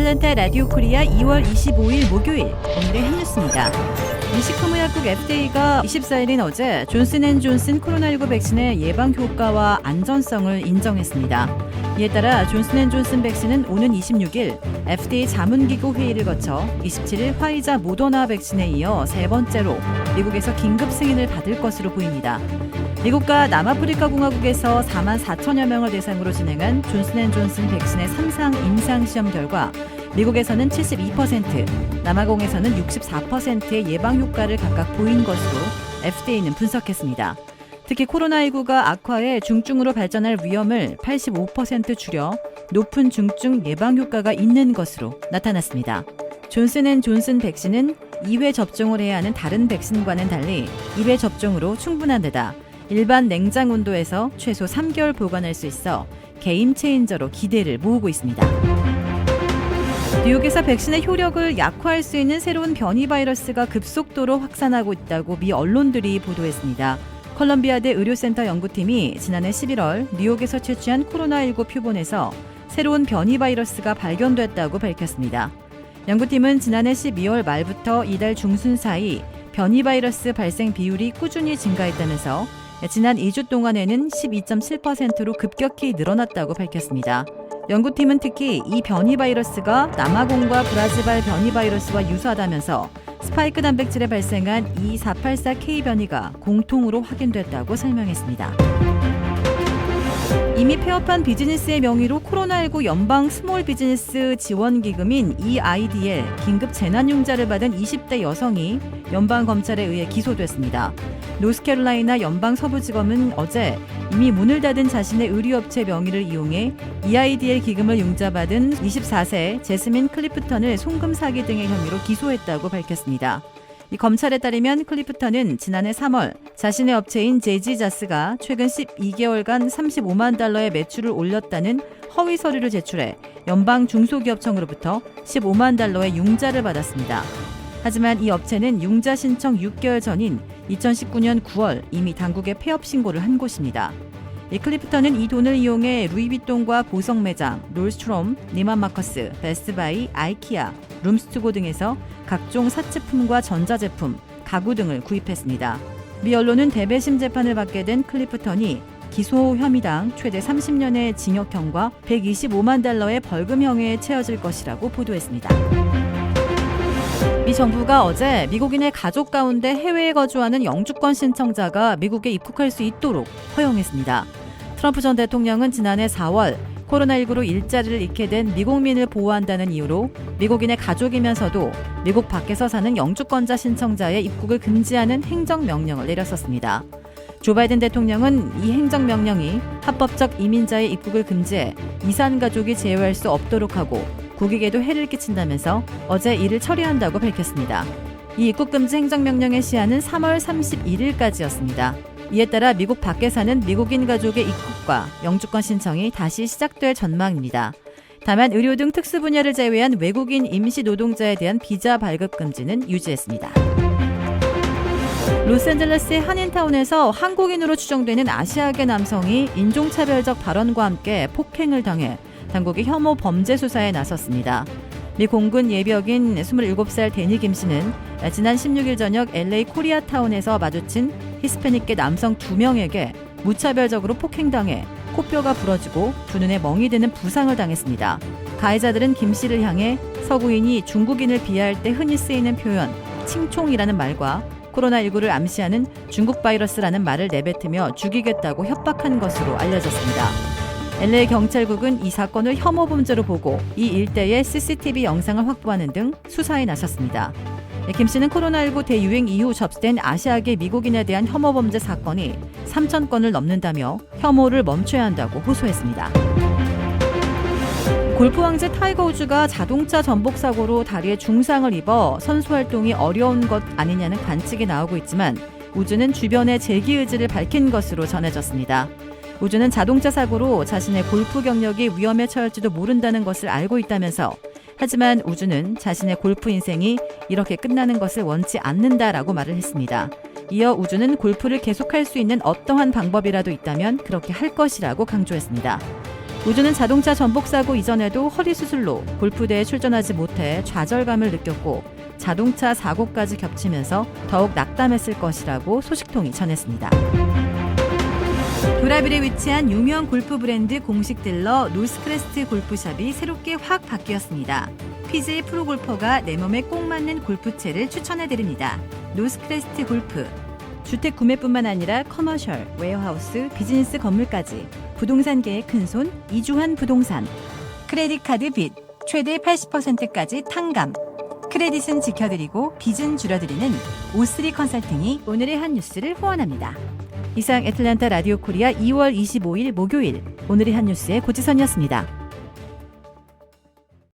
애틀랜타 라디오 코리아 2월 25일 목요일 오늘의 핫뉴스입니다. 식품의약국 FDA가 24일인 어제 존슨앤존슨 코로나19 백신의 예방 효과와 안전성을 인정했습니다. 이에 따라 존슨앤존슨 백신은 오는 26일 FDA 자문기구 회의를 거쳐 27일 화이자 모더나 백신에 이어 세 번째로 미국에서 긴급 승인을 받을 것으로 보입니다. 미국과 남아프리카 공화국에서 4만 4천여 명을 대상으로 진행한 존슨앤존슨 백신의 3상 임상시험 결과 미국에서는 72%, 남아공에서는 64%의 예방 효과를 각각 보인 것으로 FDA는 분석했습니다. 특히 코로나19가 악화해 중증으로 발전할 위험을 85% 줄여 높은 중증 예방 효과가 있는 것으로 나타났습니다. 존슨앤존슨 백신은 2회 접종을 해야 하는 다른 백신과는 달리 1회 접종으로 충분한 데다 일반 냉장 온도에서 최소 3개월 보관할 수 있어 게임 체인저로 기대를 모으고 있습니다. 뉴욕에서 백신의 효력을 약화할 수 있는 새로운 변이 바이러스가 급속도로 확산하고 있다고 미 언론들이 보도했습니다. 컬럼비아대 의료센터 연구팀이 지난해 11월 뉴욕에서 채취한 코로나19 표본에서 새로운 변이 바이러스가 발견됐다고 밝혔습니다. 연구팀은 지난해 12월 말부터 이달 중순 사이 변이 바이러스 발생 비율이 꾸준히 증가했다면서 지난 2주 동안에는 12.7%로 급격히 늘어났다고 밝혔습니다. 연구팀은 특히 이 변이 바이러스가 남아공과 브라질발 변이 바이러스와 유사하다면서 스파이크 단백질에 발생한 E484K 변이가 공통으로 확인됐다고 설명했습니다. 이미 폐업한 비즈니스의 명의로 코로나19 연방 스몰 비즈니스 지원기금인 EIDL 긴급 재난융자를 받은 20대 여성이 연방검찰에 의해 기소됐습니다. 노스캐롤라이나 연방서부지검은 어제 이미 문을 닫은 자신의 의류업체 명의를 이용해 EIDL 기금을 융자받은 24세 제스민 클리프턴을 송금 사기 등의 혐의로 기소했다고 밝혔습니다. 이 검찰에 따르면 클리프턴은 지난해 3월 자신의 업체인 제지자스가 최근 12개월간 35만 달러의 매출을 올렸다는 허위 서류를 제출해 연방 중소기업청으로부터 15만 달러의 융자를 받았습니다. 하지만 이 업체는 융자 신청 6개월 전인 2019년 9월 이미 당국에 폐업 신고를 한 곳입니다. 이 클리프턴은 이 돈을 이용해 루이비통과 보석 매장, 롤스트롬, 니만 마커스, 베스트바이, 아이키아, 룸스투고 등에서 각종 사치품과 전자제품, 가구 등을 구입했습니다. 미 언론은 대배심 재판을 받게 된 클리프턴이 기소 혐의당 최대 30년의 징역형과 125만 달러의 벌금형에 처해질 것이라고 보도했습니다. 미 정부가 어제 미국인의 가족 가운데 해외에 거주하는 영주권 신청자가 미국에 입국할 수 있도록 허용했습니다. 트럼프 전 대통령은 지난해 4월 코로나19로 일자리를 잃게 된 미국민을 보호한다는 이유로 미국인의 가족이면서도 미국 밖에서 사는 영주권자 신청자의 입국을 금지하는 행정명령을 내렸었습니다. 조 바이든 대통령은 이 행정명령이 합법적 이민자의 입국을 금지해 이산가족이 제외할 수 없도록 하고 국익에도 해를 끼친다면서 어제 이를 처리한다고 밝혔습니다. 이 입국금지 행정명령의 시한은 3월 31일까지였습니다. 이에 따라 미국 밖에 사는 미국인 가족의 입국과 영주권 신청이 다시 시작될 전망입니다. 다만 의료 등 특수 분야를 제외한 외국인 임시 노동자에 대한 비자 발급 금지는 유지했습니다. 로스앤젤레스의 한인타운에서 한국인으로 추정되는 아시아계 남성이 인종차별적 발언과 함께 폭행을 당해 당국이 혐오 범죄 수사에 나섰습니다. 미 공군 예비역인 27살 데니 김 씨는 지난 16일 저녁 LA 코리아타운에서 마주친 히스패닉계 남성 2명에게 무차별적으로 폭행당해 코뼈가 부러지고 두 눈에 멍이 드는 부상을 당했습니다. 가해자들은 김 씨를 향해 서구인이 중국인을 비하할 때 흔히 쓰이는 표현 칭총이라는 말과 코로나19를 암시하는 중국 바이러스라는 말을 내뱉으며 죽이겠다고 협박한 것으로 알려졌습니다. LA 경찰국은 이 사건을 혐오 범죄로 보고 이 일대의 CCTV 영상을 확보하는 등 수사에 나섰습니다. 김 씨는 코로나19 대유행 이후 접수된 아시아계 미국인에 대한 혐오 범죄 사건이 3,000건을 넘는다며 혐오를 멈춰야 한다고 호소했습니다. 골프 왕제 타이거 우즈가 자동차 전복 사고로 다리에 중상을 입어 선수 활동이 어려운 것 아니냐는 관측이 나오고 있지만 우즈는 주변에 재기 의지를 밝힌 것으로 전해졌습니다. 우즈는 자동차 사고로 자신의 골프 경력이 위험에 처할지도 모른다는 것을 알고 있다면서 하지만 우즈는 자신의 골프 인생이 이렇게 끝나는 것을 원치 않는다라고 말을 했습니다. 이어 우즈는 골프를 계속할 수 있는 어떠한 방법이라도 있다면 그렇게 할 것이라고 강조했습니다. 우주는 자동차 전복 사고 이전에도 허리 수술로 골프대에 출전하지 못해 좌절감을 느꼈고 자동차 사고까지 겹치면서 더욱 낙담했을 것이라고 소식통이 전했습니다. 도라빌에 위치한 유명 골프 브랜드 공식 딜러 노스크레스트 골프샵이 새롭게 확 바뀌었습니다. PGA 프로골퍼가 내 몸에 꼭 맞는 골프채를 추천해드립니다. 노스크레스트 골프. 주택 구매뿐만 아니라 커머셜, 웨어하우스, 비즈니스 건물까지 부동산계의 큰손 이주환 부동산. 크레딧 카드 빚 최대 80%까지 탕감. 크레딧은 지켜드리고 빚은 줄여드리는 O3 컨설팅이 오늘의 한 뉴스를 후원합니다. 이상 애틀랜타 라디오 코리아 2월 25일 목요일 오늘의 한 뉴스의 고지선이었습니다.